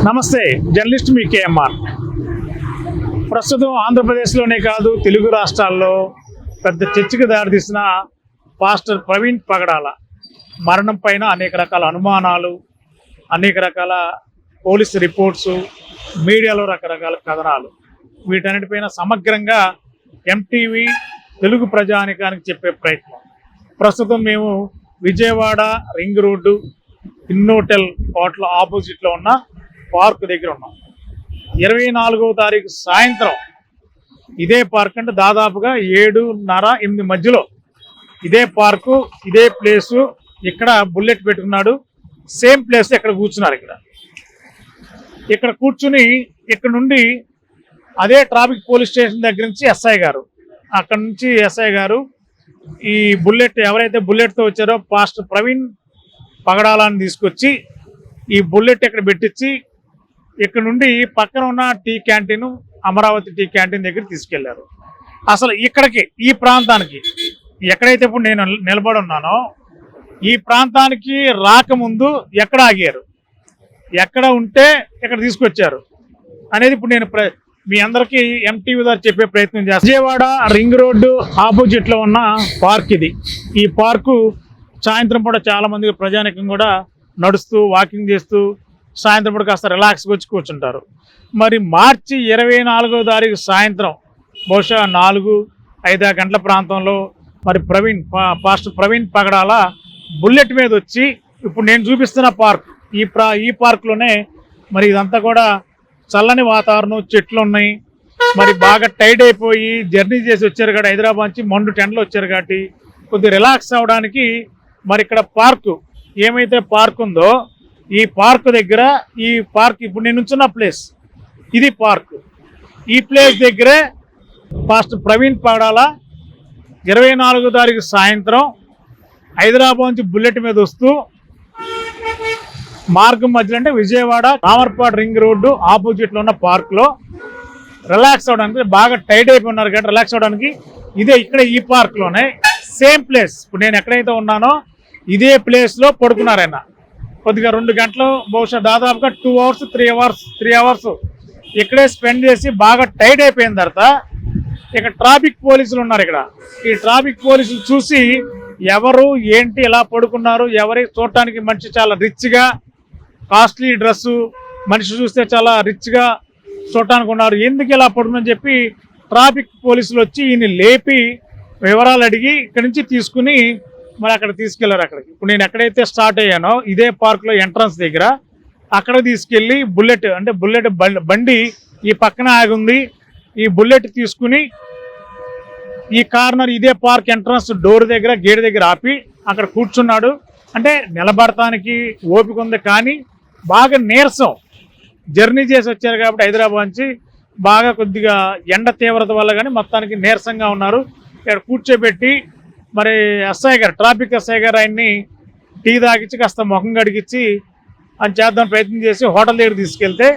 నమస్తే, జర్నలిస్ట్ మీ కేఎంఆర్. ప్రస్తుతం ఆంధ్రప్రదేశ్లోనే కాదు, తెలుగు రాష్ట్రాల్లో పెద్ద చర్చకు దారితీసిన పాస్టర్ ప్రవీణ్ పగడాల మరణం పైన అనేక రకాల అనుమానాలు, అనేక రకాల పోలీస్ రిపోర్ట్స్, మీడియాలో రకరకాల కథనాలు, వీటన్నిటిపైన సమగ్రంగా ఎంటీవీ తెలుగు ప్రజానికానికి చెప్పే ప్రయత్నం. ప్రస్తుతం మేము విజయవాడ రింగ్ రోడ్డు ఇన్నోటెల్ హోటల్ ఆపోజిట్లో ఉన్న పార్క్ దగ్గర ఉన్నాం. 24వ తారీఖు సాయంత్రం ఇదే పార్క్ అంటే దాదాపుగా 7:30-8 మధ్యలో ఇదే పార్కు, ఇదే ప్లేసు, ఇక్కడ బుల్లెట్ పెట్టుకున్నాడు. సేమ్ ప్లేస్ ఇక్కడ కూర్చున్నారు. ఇక్కడ కూర్చుని ఇక్కడ నుండి అదే ట్రాఫిక్ పోలీస్ స్టేషన్ దగ్గర నుంచి ఎస్ఐ గారు, అక్కడ నుంచి ఎస్ఐ గారు ఈ బుల్లెట్ ఎవరైతే బుల్లెట్తో వచ్చారో పాస్టర్ ప్రవీణ్ పగడాలని తీసుకొచ్చి ఈ బుల్లెట్ ఇక్కడ పెట్టించి ఇక్కడ నుండి పక్కన ఉన్న tea canteen, Amaravati tea canteen దగ్గర తీసుకెళ్లారు. అసలు ఇక్కడికి ఈ ప్రాంతానికి ఎక్కడైతే ఇప్పుడు నేను నిలబడి ఉన్నానో ఈ ప్రాంతానికి రాకముందు ఎక్కడ ఆగారు, ఎక్కడ ఉంటే ఇక్కడ తీసుకొచ్చారు అనేది ఇప్పుడు నేను మీ అందరికీ ఎంటీవీ ద్వారా చెప్పే ప్రయత్నం చేస్తాను. విజయవాడ రింగ్ రోడ్డు ఆపోజిట్లో ఉన్న పార్క్ ఇది. ఈ పార్కు సాయంత్రం పూట చాలామంది ప్రజానికం కూడా నడుస్తూ వాకింగ్ చేస్తూ సాయంత్రం పూట కాస్త రిలాక్స్గా వచ్చి కూర్చుంటారు. మరి మార్చి 24వ తారీఖు సాయంత్రం బహుశా 4-5 గంటల ప్రాంతంలో మరి పాస్టర్ ప్రవీణ్ పగడాల బుల్లెట్ మీద వచ్చి ఇప్పుడు నేను చూపిస్తున్న పార్క్ ఈ పార్క్లోనే మరి ఇదంతా కూడా చల్లని వాతావరణం, చెట్లు ఉన్నాయి. మరి బాగా టైర్డ్ అయిపోయి జర్నీ చేసి వచ్చారు కాబట్టి హైదరాబాద్ నుంచి మండు టెండలో వచ్చారు కాబట్టి కొద్దిగా రిలాక్స్ అవ్వడానికి మరి ఇక్కడ పార్కు ఏమైతే పార్క్ ఉందో ఈ పార్క్ దగ్గర ఈ పార్క్ ఇప్పుడు నేను ఉంచున్న ప్లేస్ ఇది పార్క్. ఈ ప్లేస్ దగ్గరే పాస్టర్ ప్రవీణ్ పగడాల 24వ తారీఖు సాయంత్రం హైదరాబాద్ నుంచి బుల్లెట్ మీద వస్తూ మార్గం మధ్యలో అంటే విజయవాడ రామర్పాడు రింగ్ రోడ్డు ఆపోజిట్లో ఉన్న పార్క్లో రిలాక్స్ అవ్వడానికి బాగా టైట్ అయిపోయి ఉన్నారు కాబట్టి రిలాక్స్ అవ్వడానికి ఇదే ఇక్కడ ఈ పార్క్లోనే సేమ్ ప్లేస్ ఇప్పుడు నేను ఎక్కడైతే ఉన్నానో ఇదే ప్లేస్లో పడుకున్నారు. ఆయన కొద్దిగా 2 గంటలు బహుశా దాదాపుగా 2 అవర్స్ 3 అవర్స్ ఇక్కడే స్పెండ్ చేసి బాగా టైట్ అయిపోయిన తర్వాత ఇక్కడ ట్రాఫిక్ పోలీసులు ఉన్నారు. ఇక్కడ ఈ ట్రాఫిక్ పోలీసులు చూసి ఎవరు ఏంటి ఇలా పడుకున్నారు, ఎవరి చూడటానికి మనిషి చాలా రిచ్గా కాస్ట్లీ డ్రెస్సు, మనిషి చూస్తే చాలా రిచ్గా చూడటానికి ఉన్నారు, ఎందుకు ఇలా పడుకుని చెప్పి ట్రాఫిక్ పోలీసులు వచ్చి ఈయన లేపి వివరాలు అడిగి ఇక్కడి నుంచి తీసుకుని మరి అక్కడ తీసుకెళ్లారు. అక్కడికి ఇప్పుడు నేను ఎక్కడైతే స్టార్ట్ అయ్యానో ఇదే పార్క్లో ఎంట్రన్స్ దగ్గర అక్కడ తీసుకెళ్ళి బుల్లెట్ బండి ఈ పక్కన ఆగుంది. ఈ బుల్లెట్ తీసుకుని ఈ కార్నర్ ఇదే పార్క్ ఎంట్రన్స్ డోర్ దగ్గర గేట్ దగ్గర ఆపి అక్కడ కూర్చున్నాడు. అంటే నిలబడటానికి ఓపిక ఉంది కానీ బాగా నీరసం, జర్నీ చేసి వచ్చారు కాబట్టి హైదరాబాద్ నుంచి బాగా కొద్దిగా ఎండ తీవ్రత వల్ల కానీ మొత్తానికి నీరసంగా ఉన్నారు. ఇక్కడ కూర్చోబెట్టి మరి ఎస్ఐ గారు, ట్రాఫిక్ ఎస్ఐ గారు ఆయన్ని టీ తాగించి కాస్త ముఖం కడిగించి అని చేద్దాం ప్రయత్నం చేసి హోటల్ దగ్గర తీసుకెళ్తే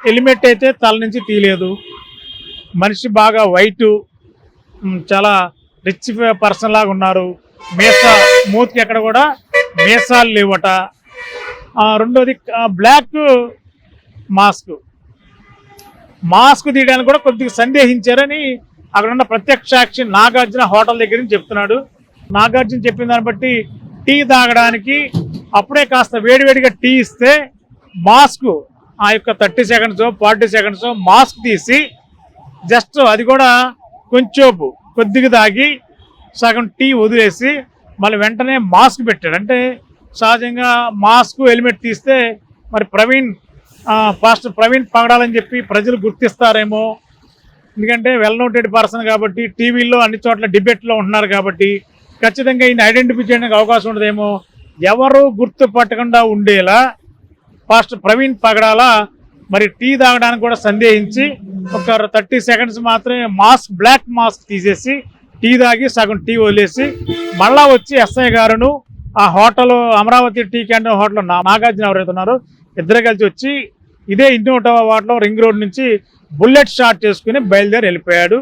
హెల్మెట్ అయితే తల నుంచి తీయలేదు. మనిషి బాగా వైటు, చాలా రిచ్ పర్సన్ లాగా ఉన్నారు. మూతికి ఎక్కడ కూడా మీసాలు లేవట. రెండోది బ్లాక్ మాస్క్ తీయడానికి కూడా కొద్దిగా సందేహించారని అక్కడ ఉన్న ప్రత్యక్ష సాక్షి నాగార్జున హోటల్ దగ్గర నుంచి చెప్తున్నాడు. నాగార్జున చెప్పిన దాన్ని బట్టి టీ తాగడానికి అప్పుడే కాస్త వేడివేడిగా టీ ఇస్తే మాస్క్ ఆ యొక్క 30 సెకండ్స్ 40 సెకండ్స్ మాస్క్ తీసి జస్ట్ అది కూడా కొంచెం కొద్దిగా తాగి సగం టీ వదిలేసి మళ్ళీ వెంటనే మాస్క్ పెట్టాడు. అంటే సహజంగా మాస్క్ హెల్మెట్ తీస్తే మరి పాస్టర్ ప్రవీణ్ పగడాలని చెప్పి ప్రజలు గుర్తిస్తారేమో, ఎందుకంటే వెల్ నోటెడ్ పర్సన్ కాబట్టి టీవీల్లో అన్ని చోట్ల డిబేట్లో ఉంటున్నారు కాబట్టి ఖచ్చితంగా ఈయన ఐడెంటిఫై చేయడానికి అవకాశం ఉండదేమో. ఎవరు గుర్తుపట్టకుండా ఉండేలా పాస్టర్ ప్రవీణ్ పగడాల మరి టీ తాగడానికి కూడా సందేహించి ఒక 30 సెకండ్స్ మాత్రమే బ్లాక్ మాస్క్ తీసేసి టీ తాగి సగం టీ వదిలేసి మళ్ళా వచ్చి ఎస్ఐ గారును ఆ hotel Amaravati tea canteen hotel Nagarjuna ఎవరైతే ఉన్నారో ఇద్దరు కలిసి వచ్చి ఇదే ఇన్నోటో వాటిలో రింగ్ రోడ్ నుంచి బుల్లెట్ స్టార్ట్ చేసుకుని బయలుదేరి వెళ్ళిపోయాడు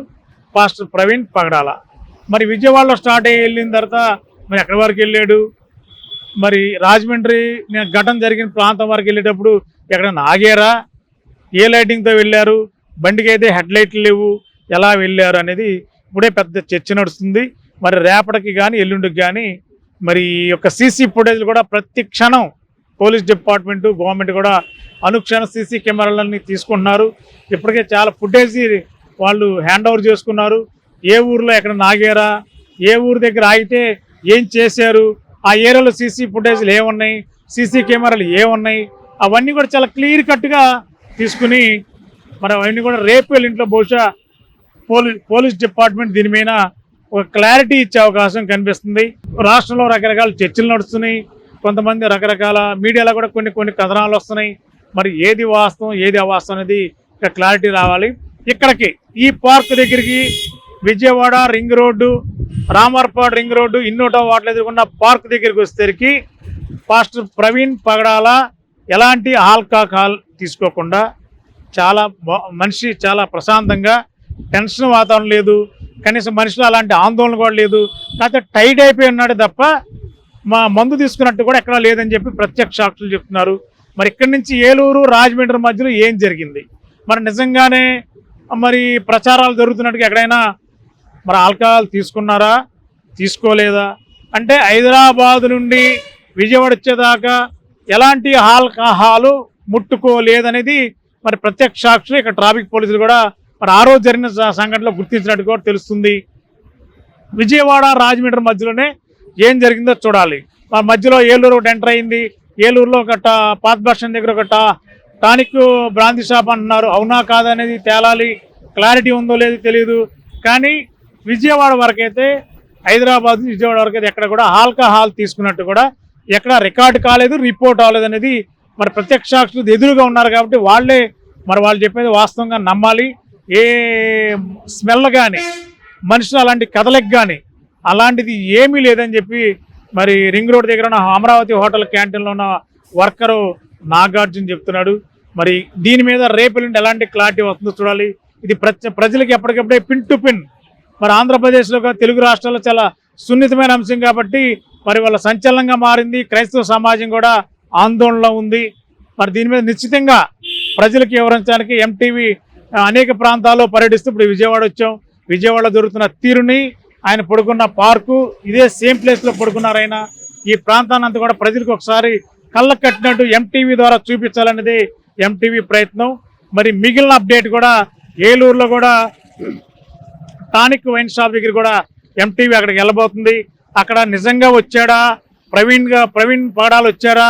పాస్టర్ ప్రవీణ్ పగడాల. మరి విజయవాడలో స్టార్ట్ అయ్యి వెళ్ళిన తర్వాత మరి ఎక్కడి వరకు వెళ్ళాడు, మరి రాజమండ్రి ఘటన జరిగిన ప్రాంతం వరకు వెళ్ళేటప్పుడు ఎక్కడైనా ఆగారా, ఏ లైటింగ్తో వెళ్ళారు, బండికి అయితే హెడ్ లైట్లు లేవు, ఎలా వెళ్ళారు అనేది ఇప్పుడే పెద్ద చర్చ నడుస్తుంది. మరి రేపటికి కానీ ఎల్లుండికి కానీ మరి ఈ యొక్క సీసీ ఫుటేజ్లు కూడా ప్రతి క్షణం పోలీస్ డిపార్ట్మెంటు గవర్నమెంట్ కూడా అనుక్షణం సీసీ కెమెరాలన్నీ తీసుకుంటున్నారు. ఇప్పటికే చాలా ఫుటేజ్ వాళ్ళు హ్యాండ్ ఓవర్ చేసుకున్నారు. ఏ ఊర్లో ఎక్కడ ఆగారా, ఏ ఊరు దగ్గర ఆగితే ఏం చేశారు, ఆ ఏరియాలో సీసీ ఫుటేజ్లు ఏమున్నాయి, సీసీ కెమెరాలు ఏమున్నాయి, అవన్నీ కూడా చాలా క్లియర్ కట్గా తీసుకుని మరి అవన్నీ కూడా రేపు ఇంట్లో బహుశా పోలీస్ డిపార్ట్మెంట్ దీని మీద ఒక క్లారిటీ ఇచ్చే అవకాశం కనిపిస్తుంది. రాష్ట్రంలో రకరకాల చర్చలు నడుస్తున్నాయి. కొంతమంది రకరకాల మీడియాలో కూడా కొన్ని కథనాలు వస్తున్నాయి. మరి ఏది వాస్తవం ఏది అవాస్తవం అనేది ఇక క్లారిటీ రావాలి. ఇక్కడికి ఈ పార్క్ దగ్గరికి Vijayawada ring road, Ramarpadu ring road, ఇన్నోటో వాటిలో ఎదుర్కొన్న పార్క్ దగ్గరికి వచ్చేసరికి పాస్టర్ ప్రవీణ్ పగడాల ఎలాంటి ఆల్కహాల్ తీసుకోకుండా చాలా మనిషి చాలా ప్రశాంతంగా, టెన్షన్ వాతావరణం లేదు, కనీసం మనిషిలో అలాంటి ఆందోళన కూడా లేదు. కాకపోతే టైట్ అయిపోయి ఉన్నాడు తప్ప మా మందు తీసుకున్నట్టు కూడా ఎక్కడా లేదని చెప్పి ప్రత్యక్ష సాక్షులు చెప్తున్నారు. మరి ఇక్కడి నుంచి ఏలూరు రాజమండ్రి మధ్యలో ఏం జరిగింది, మరి నిజంగానే మరి ప్రచారాలు జరుగుతున్నట్టుగా ఎక్కడైనా మరి ఆల్కహాల్ తీసుకున్నారా తీసుకోలేదా అంటే హైదరాబాద్ నుండి విజయవాడ వచ్చేదాకా ఎలాంటి ఆల్కహాలు ముట్టుకోలేదనేది మరి ప్రత్యక్ష సాక్షులు ఇక్కడ ట్రాఫిక్ పోలీసులు కూడా మరి ఆ రోజు జరిగిన సంఘటనలో గుర్తించినట్టు కూడా తెలుస్తుంది. విజయవాడ రాజమండ్రి మధ్యలోనే ఏం జరిగిందో చూడాలి. మరి మధ్యలో ఏలూరు ఒకటి ఎంటర్ అయింది. ఏలూరులో ఒక పాత బస్ స్టాండ్ దగ్గర ఒక టానిక్ బ్రాంతి షాప్ అంటున్నారు. అవునా కాదా అనేది తేలాలి. క్లారిటీ ఉందో లేదో తెలియదు. కానీ విజయవాడ వరకైతే, హైదరాబాద్ విజయవాడ వరకైతే ఎక్కడ కూడా ఆల్కహాల్ తీసుకున్నట్టు కూడా ఎక్కడ రికార్డు కాలేదు, రిపోర్ట్ అవ్వలేదు అనేది మరి ప్రత్యక్ష సాక్షులు ఎదురుగా ఉన్నారు కాబట్టి వాళ్ళే మరి వాళ్ళు చెప్పేది వాస్తవంగా నమ్మాలి. ఏ స్మెల్ కానీ మనుషులు అలాంటి కదలిక కానీ అలాంటిది ఏమీ లేదని చెప్పి మరి రింగ్ రోడ్ దగ్గర ఉన్న అమరావతి హోటల్ క్యాంటీన్లో ఉన్న వర్కరు నాగార్జున చెప్తున్నాడు. మరి దీని మీద రేపు నుండి ఎలాంటి క్లారిటీ వస్తుందో చూడాలి. ఇది ప్రజలకి ఎప్పటికప్పుడే పిన్ టు పిన్ మరి ఆంధ్రప్రదేశ్లో తెలుగు రాష్ట్రాల్లో చాలా సున్నితమైన అంశం కాబట్టి మరి వాళ్ళ సంచలనంగా మారింది. క్రైస్తవ సమాజం కూడా ఆందోళనలో ఉంది. మరి దీని మీద నిశ్చితంగా ప్రజలకు వివరించడానికి ఎంటీవీ అనేక ప్రాంతాల్లో పర్యటిస్తూ ఇప్పుడు విజయవాడ వచ్చాం. విజయవాడలో దొరుకుతున్న తీరుని, ఆయన పడుకున్న పార్కు, ఇదే సేమ్ ప్లేస్లో పడుకున్నారు ఆయన. ఈ ప్రాంతాన్ని అంతా కూడా ప్రజలకు ఒకసారి కళ్ళకు కట్టినట్టు ఎంటీవీ ద్వారా చూపించాలనేది ఎంటీవీ ప్రయత్నం. మరి మిగిలిన అప్డేట్ కూడా ఏలూరులో కూడా టానిక్ వైన్ షాప్ దగ్గర కూడా ఎంటీవీ అక్కడికి వెళ్ళబోతుంది. అక్కడ నిజంగా వచ్చాడా, ప్రవీణ్ పగడాలు వచ్చారా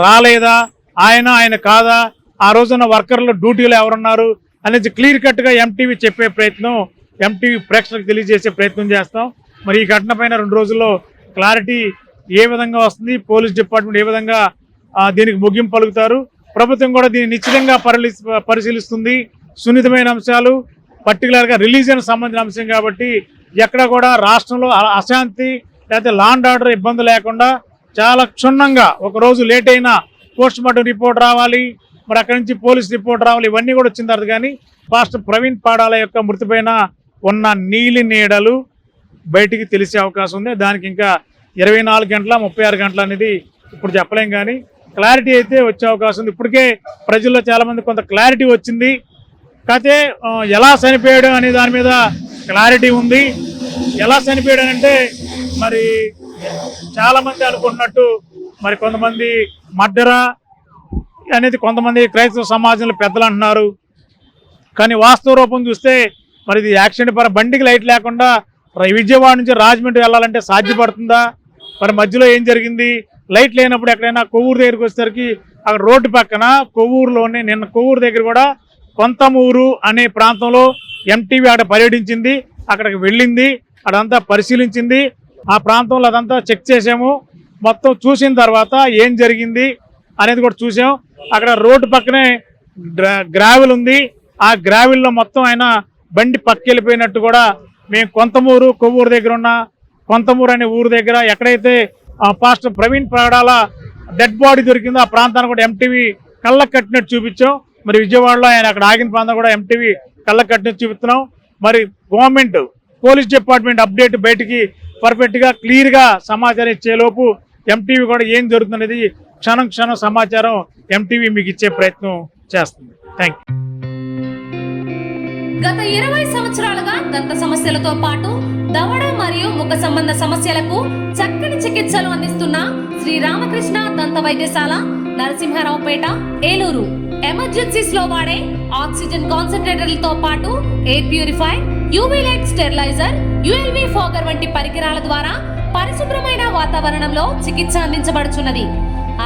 రాలేదా, ఆయన కాదా, ఆ రోజున వర్కర్లు డ్యూటీలో ఎవరున్నారు అనేది క్లియర్ కట్గా ఎంటీవీ చెప్పే ప్రయత్నం, ఎంటీవీ ప్రేక్షకులకు తెలియజేసే ప్రయత్నం చేస్తాం. మరి ఈ ఘటన పైన 2 రోజుల్లో క్లారిటీ ఏ విధంగా వస్తుంది, పోలీస్ డిపార్ట్మెంట్ ఏ విధంగా దీనికి ముగింపు పలుకుతారు, ప్రభుత్వం కూడా దీన్ని నిశ్చితంగా పరిశీలిస్తుంది. సున్నితమైన అంశాలు, పర్టికులర్గా రిలీజియన్ సంబంధించిన అంశం కాబట్టి ఎక్కడ కూడా రాష్ట్రంలో అశాంతి లేకపోతే లా అండ్ ఆర్డర్ ఇబ్బంది లేకుండా చాలా క్షుణ్ణంగా, ఒకరోజు లేట్ అయినా పోస్ట్ మార్టం రిపోర్ట్ రావాలి, మరి అక్కడి నుంచి పోలీస్ రిపోర్ట్ రావాలి, ఇవన్నీ కూడా వచ్చిన తర్వాత కానీ పాస్టర్ ప్రవీణ్ పగడాల యొక్క మృతిపైన ఉన్న నీలి నీడలు బయటికి తెలిసే అవకాశం ఉంది. దానికి ఇంకా 24 గంటల 36 గంటల అనేది ఇప్పుడు చెప్పలేం, కానీ క్లారిటీ అయితే వచ్చే అవకాశం ఉంది. ఇప్పటికే ప్రజల్లో చాలామంది కొంత క్లారిటీ వచ్చింది. కాకపోతే ఎలా చనిపోయాడు అనే దాని మీద క్లారిటీ ఉంది. ఎలా చనిపోయాడు అంటే మరి చాలామంది అనుకుంటున్నట్టు మరి కొంతమంది మర్డరా అనేది కొంతమంది క్రైస్తవ సమాజంలో పెద్దలు అంటున్నారు. కానీ వాస్తవ రూపం చూస్తే మరి ఇది యాక్సిడెంట్ బండికి లైట్ లేకుండా విజయవాడ నుంచి రాజమండ్రి వెళ్ళాలంటే సాధ్యపడుతుందా? మరి మధ్యలో ఏం జరిగింది? లైట్ లేనప్పుడు ఎక్కడైనా కొవ్వూరు దగ్గరికి వచ్చేసరికి అక్కడ రోడ్డు పక్కన కొవ్వూరులోనే నిన్న కొవ్వూరు దగ్గర కూడా కొంతమూరు అనే ప్రాంతంలో ఎంటీవీ అక్కడ పర్యటించింది, అక్కడికి వెళ్ళింది, అదంతా పరిశీలించింది. ఆ ప్రాంతంలో అదంతా చెక్ చేసాము. మొత్తం చూసిన తర్వాత ఏం జరిగింది అనేది కూడా చూసాం. అక్కడ రోడ్డు పక్కనే గ్రావెల్ ఉంది. ఆ గ్రావెల్లో మొత్తం ఆయన బండి పక్కెళ్ళిపోయినట్టు కూడా మేము కొంతమూరు కొవ్వూరు దగ్గర ఉన్న కొంతమూరు అనే ఊరు దగ్గర ఎక్కడైతే పాస్టర్ ప్రవీణ్ పగడాల డెడ్ బాడీ దొరికిందో ఆ ప్రాంతాన్ని కూడా ఎంటీవీ కళ్ళకు కట్టినట్టు చూపించాం. మరి విజయవాడలో ఆయన అక్కడ ఆగిన ప్రాంతం కూడా ఎంటీవీ కళ్ళకు కట్టినట్టు చూపిస్తున్నాం. మరి గవర్నమెంట్ పోలీస్ డిపార్ట్మెంట్ అప్డేట్ బయటికి పర్ఫెక్ట్గా క్లియర్గా సమాచారం ఇచ్చేలోపు ఎంటీవీ కూడా ఏం జరుగుతున్నది క్షణం క్షణం సమాచారం ఎంటీవీ మీకు ఇచ్చే ప్రయత్నం చేస్తుంది. Thank you. గత 20 సంవత్సరాలుగా దంత సమస్యలతో పాటు దవడ మరియు ముఖ సంబంధ సమస్యలకు చక్కని చికిత్సలు అందిస్తున్న శ్రీ రామకృష్ణ దంత వైద్యశాల, నరసింహారావుపేట, ఏలూరు. ఎమర్జెన్సీస్ లో వాడే ఆక్సిజన్ కాన్సంట్రేటర్లతో పాటు air purify, UV light steriliser, ULV fogger వంటి పరికరాల ద్వారా పరిశుభ్రమైన వాతావరణంలో చికిత్స అందించబడుచున్నది.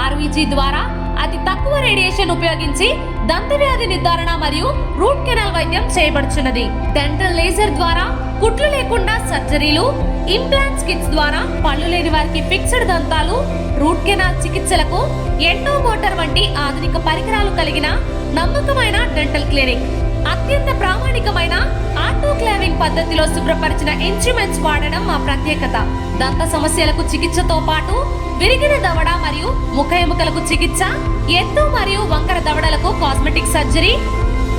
ఆర్వీజీ ద్వారా అతి తక్కువ రేడియేషన్ ఉపయోగించి దంత వ్యాధి నిర్ధారణ మరియు రూట్ కెనాల్ వైద్యం చేయబడుచున్నది. డెంటల్ లేజర్ ద్వారా కుట్లు లేకుండా సర్జరీలు, ఇంప్లాంట్స్ కిట్స్ ద్వారా పళ్ళు లేని వారికి ఫిక్స్డ్ దంతాలు, రూట్ కెనాల్ చికిత్సలకు ఎండో మోటార్ వంటి ఆధునిక పరికరాలు కలిగిన నమ్మకమైన డెంటల్ క్లినిక్. అత్యంత ప్రామాణికమైన ఆటోక్లావింగ్ పద్ధతిలో శుభ్రపరిచిన ఇన్స్ట్రుమెంట్స్ వాడడం మా ప్రత్యేకత. దంత సమస్యలకు చికిత్సతో పాటు విరిగిన దవడ మరియు ముఖ ఎముకలకు చికిత్స, ఎత్తు మరియు వంకర దవడలకు కాస్మెటిక్ సర్జరీ,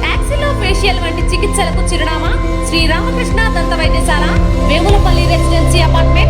యాక్సిలోఫేషియల్ వంటి చికిత్సలకు చిరునామా శ్రీ రామకృష్ణ దంత వైద్యశాల, వేములపల్లి రెసిడెన్సీ అపార్ట్మెంట్,